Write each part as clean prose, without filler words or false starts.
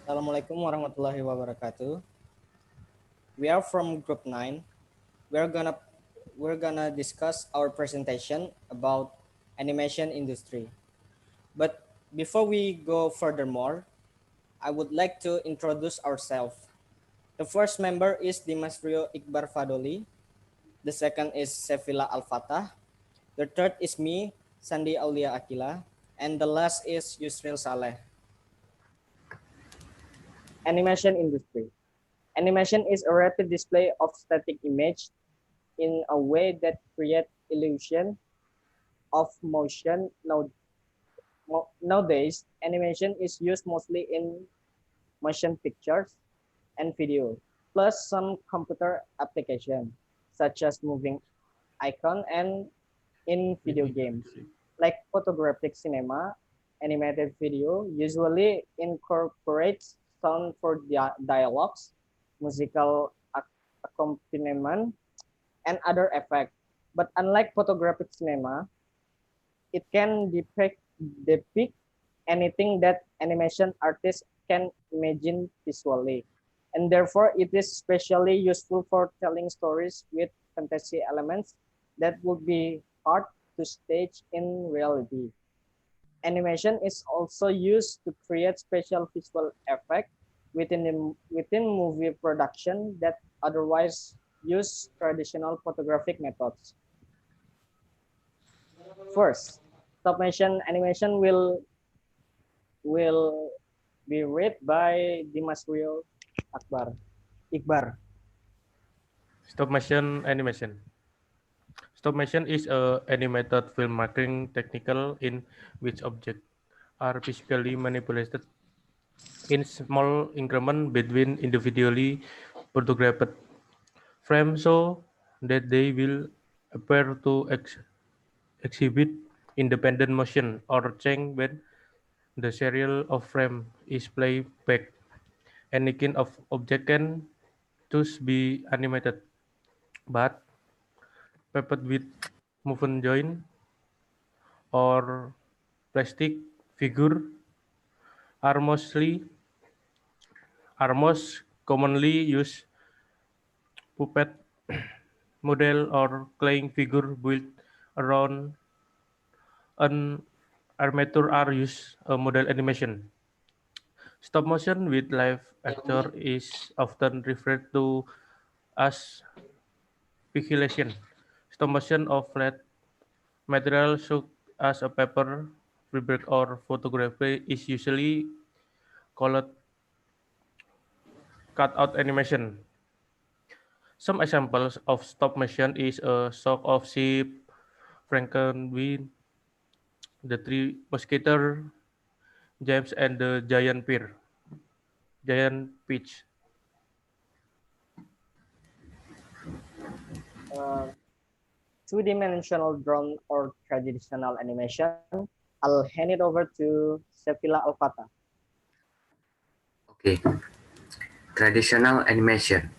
Assalamualaikum warahmatullahi wabarakatuh. We are from Group 9. We're gonna we're gonna discuss our presentation about animation industry. But before we go furthermore, I would like to introduce ourselves. The first member is Dimas Rio Iqbar Fadoli. The second is Sefila Al-Fatah. The third is me, Sandi Aulia Akila. And the last is Yusril Saleh. Animation industry. Animation is a rapid display of static image in a way that creates illusion of motion. Nowadays, animation is used mostly in motion pictures and video, plus some computer application, such as moving icon and in video games. Like photographic cinema, animated video usually incorporates sound for dialogues, musical accompaniment, and other effects. But unlike photographic cinema, it can depict anything that animation artists can imagine visually. And therefore, it is especially useful for telling stories with fantasy elements that would be hard to stage in reality. Animation is also used to create special visual effects within movie production that otherwise use traditional photographic methods. First, stop motion animation will be read by Dimas Rio Iqbar. Stop motion animation. Stop motion is a animated filmmaking technique in which objects are physically manipulated in small increments between individually photographed frames so that they will appear to exhibit independent motion or change when the serial of frame is played back. Any kind of object can thus be animated, but papered with movement joint or plastic figure are most commonly used puppet model or clay figure built around an armature are used a model animation. Stop motion with live actor is often referred to as pixelation. Stop motion of flat material such as a paper, fabric, or photography is usually called cutout animation. Some examples of stop motion is a shock of sheep, Frankenweenie, the Three Musketeers, James and the Giant Peach. Uh, Two-dimensional drone or traditional animation. I'll hand it over to Sefila Alfata. Okay, traditional animation.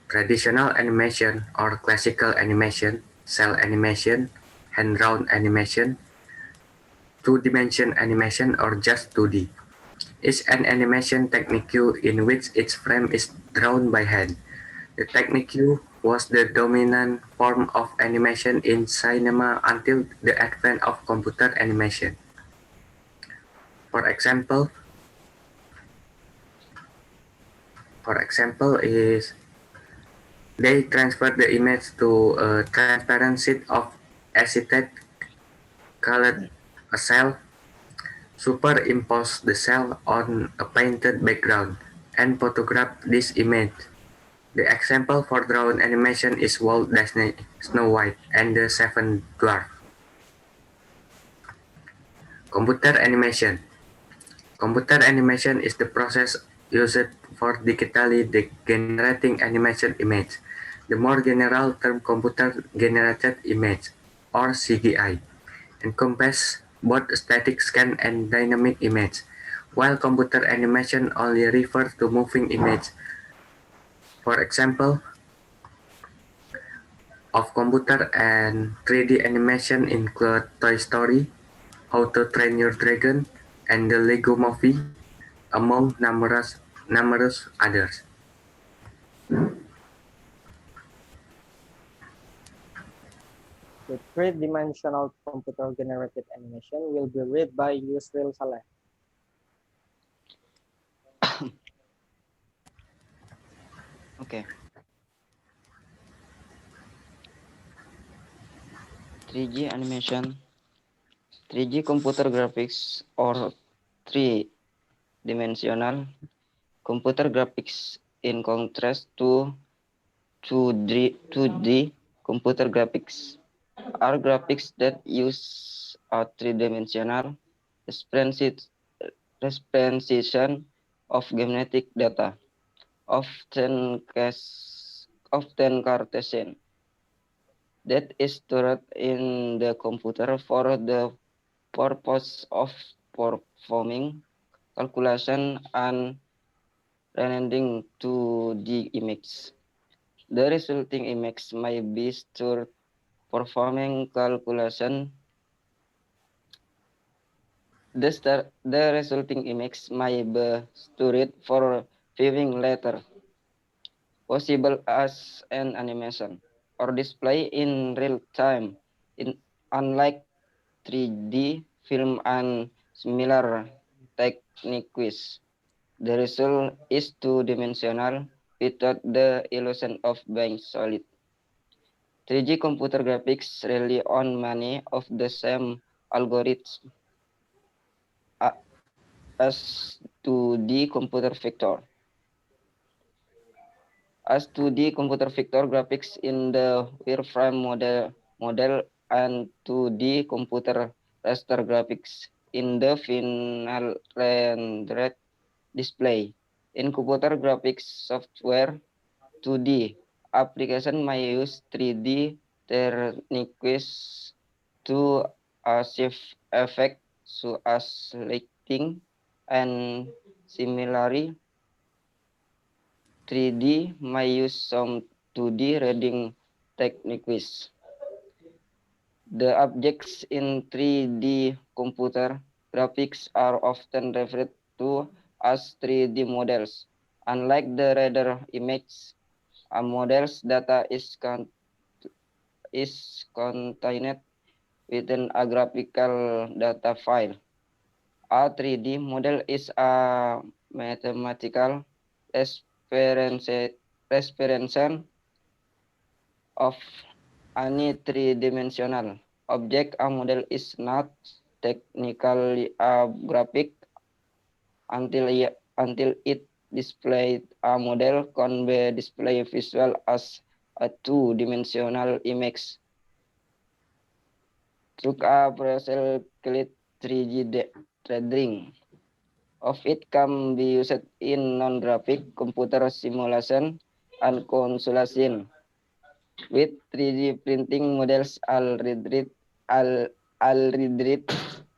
Traditional animation or classical animation, cell animation, hand-drawn animation, two-dimension animation or just 2D is an animation technique in which its frame is drawn by hand. The technique was the dominant form of animation in cinema until the advent of computer animation. For example, is they transfer the image to a transparent sheet of acetate colored a cell, superimpose the cell on a painted background, and photograph this image. The example for drawn animation is Walt Disney Snow White and the Seven Dwarfs. Computer animation. Computer animation is the process used for digitally generating animation image. The more general term computer-generated image, or CGI, encompasses both static scan and dynamic image, while computer animation only refers to moving image. For example, of computer and 3D animation include Toy Story, How to Train Your Dragon, and the Lego Movie. among numerous others. The three-dimensional computer-generated animation will be read by Yusril Saleh. Okay. 3G animation, 3G computer graphics, or three-dimensional computer graphics in contrast to 2D computer graphics are graphics that use a three-dimensional representation of genetic data, often Cartesian, that is stored in the computer for the purpose of performing calculation and rendering to the image. The resulting image may be stored performing calculation. The resulting image may be stored for viewing later, possible as an animation or display in real time. Unlike 3D film and similar techniques, the result is two-dimensional without the illusion of being solid. 3G computer graphics rely on many of the same algorithms as 2D computer vector. As 2D computer vector graphics in the wireframe model and 2D computer raster graphics in the final rendered display. In computer graphics software, 2D application may use 3D techniques to achieve effect such as lighting, and similarly 3D may use some 2D reading techniques. The objects in 3D computer graphics are often referred to as 3D models. Unlike the radar image, a model's data is contained within a graphical data file. A 3D model is a mathematical representation of any three-dimensional object. A model is not technically a graphic until it displays. A model can be displayed visual as a two-dimensional image through a process called 3D rendering. Of it can be used in non-graphic computer simulation and consolidation. With 3D printing, models already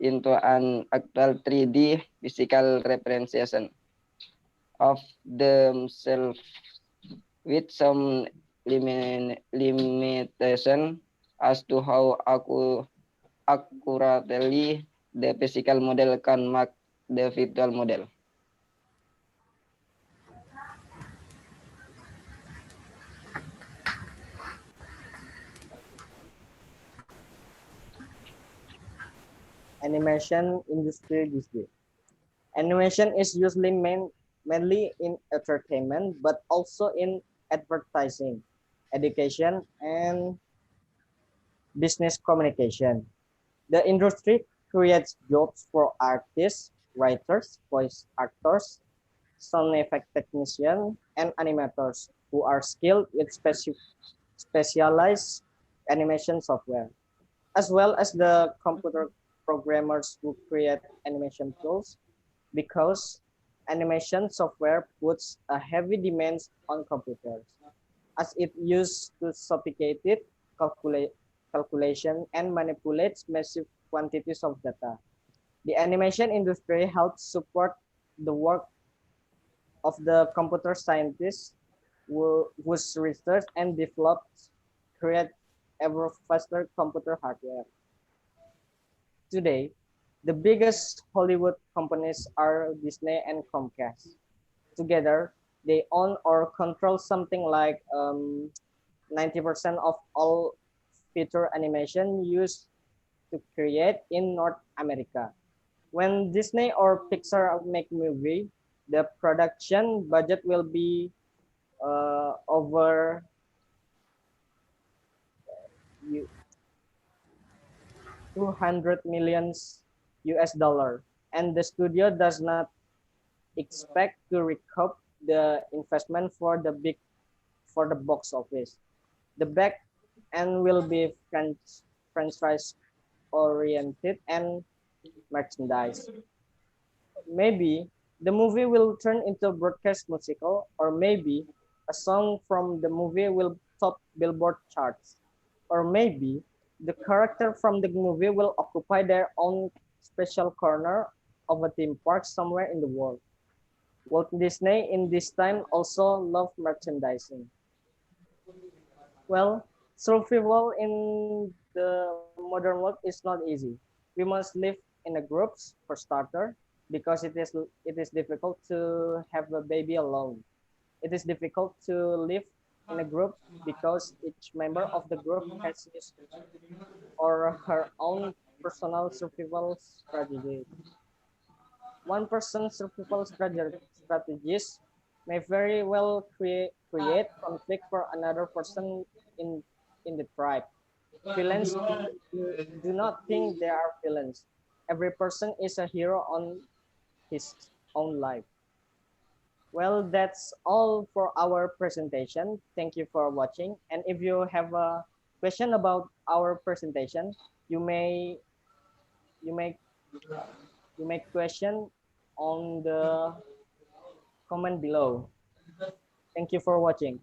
into an actual 3D physical representation of themselves, with some limitation as to how accurately the physical model can match the virtual model. Animation industry these days. Animation is usually mainly in entertainment, but also in advertising, education, and business communication. The industry creates jobs for artists, writers, voice actors, sound effect technicians, and animators who are skilled with specialized animation software, as well as the computer programmers who create animation tools, because animation software puts a heavy demand on computers, as it uses to sophisticated calculation and manipulates massive quantities of data. The animation industry helps support the work of the computer scientists whose research and develops create ever faster computer hardware. Today, The biggest Hollywood companies are Disney and Comcast. Together, they own or control something like 90% of all feature animation used to create in North America. When Disney or Pixar make movie, the production budget will be over 200 millions US dollar, and the studio does not expect to recoup the investment for the box office. The back end will be franchise oriented and merchandise. Maybe the movie will turn into a broadcast musical, or maybe a song from the movie will top Billboard charts, or maybe the character from the movie will occupy their own special corner of a theme park somewhere in the world. Walt Disney in this time also loved merchandising. Well, survival in the modern world is not easy. We must live in a groups for starter because it is difficult to have a baby alone. It is difficult to live in a group because each member of the group has his or her own personal survival strategy. One person's survival strategies may very well create conflict for another person in the tribe. Villains do not think they are villains. Every person is a hero on his own life. Well, that's all for our presentation. Thank you for watching. And if you have a question about our presentation, you may you may you may question on the comment below. Thank you for watching.